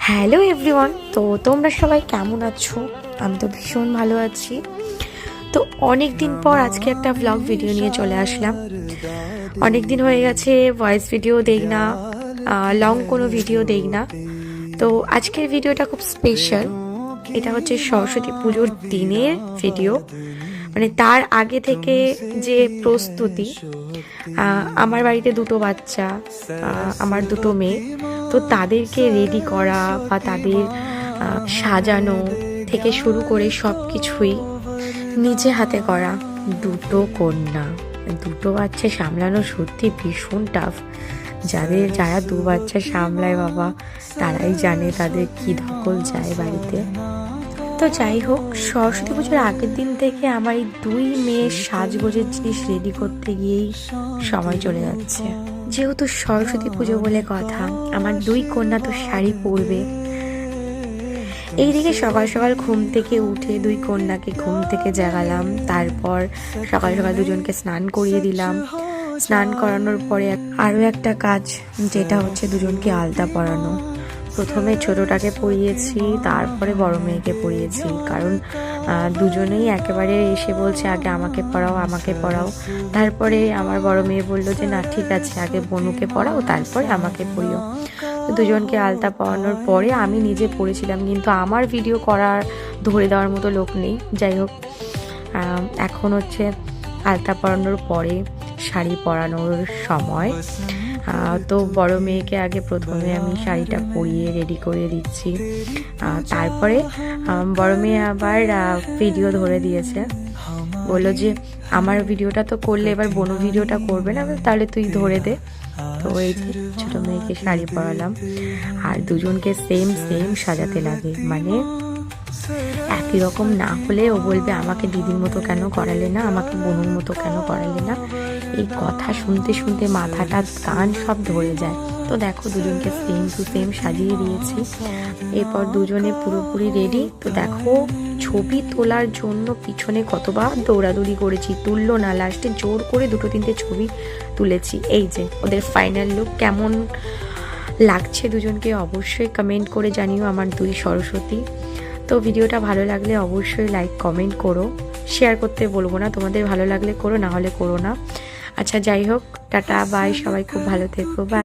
Hello everyone, তো তোমরা সবাই কেমন আছো? আমি তো ভীষণ ভালো আছি। তো অনেক দিন পর আজকে একটা ব্লগ ভিডিও নিয়ে চলে আসলাম। অনেক দিন হয়ে গেছে ভয়েস ভিডিও দেই না, লং কোনো ভিডিও দেই না। তো আজকের ভিডিওটা খুব স্পেশাল। এটা হচ্ছে সরস্বতী পুজোর দিনের ভিডিও, মানে তার আগে থেকে যে প্রস্তুতি। আমার বাড়িতে দুটো বাচ্চা, আমার দুটো মেয়ে, তো তাদেরকে রেডি করা বা তাদের সাজানো থেকে শুরু করে সব কিছুই নিজে হাতে করা। দুটো কন্যা, দুটো বাচ্চা সামলানো সত্যি ভীষণ টাফ। যারা দু বাচ্চা সামলায় বাবা, তারাই জানে তাদের কি ধকল যায় বাড়িতে। তো যাই হোক, সরস্বতী পুজোর আগের দিন থেকে আমার এই দুই মেয়ের সাজগোজের জিনিস রেডি করতে গিয়েই সময় চলে যাচ্ছে। যেহেতু সরস্বতী পুজো বলে কথা, আমার দুই কন্যা তো শাড়ি পরবে। এইদিকে সকাল সকাল ঘুম থেকে উঠে দুই কন্যাকে ঘুম থেকে জাগালাম, তারপর সকাল সকাল দুজনকে স্নান করিয়ে দিলাম। স্নান করানোর পরে আরও একটা কাজ, যেটা হচ্ছে দুজনকে আলতা পরানো। প্রথমে ছোটটাকে পরিয়েছি, তারপরে বড় মেয়েকে পরিয়েছি, কারণ দুজনেই একেবারে এসে বলছে আগে আমাকে পড়াও আমাকে পড়াও। তারপরে আমার বড় মেয়ে বলল যে না ঠিক আছে, আগে বনুকে পড়াও তারপরে আমাকে পড়িও। তো দুজনকে আলতা পরানোর পরে আমি নিজে পড়েছিলাম, কিন্তু আমার ভিডিও করার ধরে দেওয়ার মতো লোক নেই। যাই হোক, এখন হচ্ছে আলতা পরানোর পরে শাড়ি পরানোর সময়। তো বড় মেয়েকে আগে প্রথমে আমি শাড়িটা পরিয়ে রেডি করে দিচ্ছি। তারপরে বড় মেয়ে আবার ভিডিও ধরে দিয়েছে, বললো যে আমার ভিডিওটা তো করলে এবার বনু ভিডিওটা করবে না, তাহলে তুই ধরে দে। তো এই যে ছোটো মেয়েকে শাড়ি পরালাম, আর দুজনকে সেম সাজাতে লাগে, মানে একই রকম না হলে ও বলবে আমাকে দিদির মতো কেন করালে না, আমাকে বোনের মতো কেন করালে না। এই কথা শুনতে শুনতে মাথাটা কান সব ধরে যায়। তো দেখো দুজনকে সেম টু সেম সাজিয়ে দিয়েছি। এরপর দুজনে পুরোপুরি রেডি। তো দেখো ছবি তোলার জন্য পিছনে কতবার দৌড়াদৌড়ি করেছি, তুললো না, লাস্টে জোর করে দুটো তিনটে ছবি তুলেছি। এই যে ওদের ফাইনাল লুক কেমন লাগছে দুজনকে অবশ্যই কমেন্ট করে জানিও আমার দুই সরস্বতী। তো ভিডিওটা ভালো লাগলে অবশ্যই লাইক কমেন্ট করো, শেয়ার করতে বলবো না, তোমাদের ভালো লাগলে করো, না হলে করো না। আচ্ছা যাই হোক, টাটা বাই, সবাই খুব ভালো থেকো, বাই।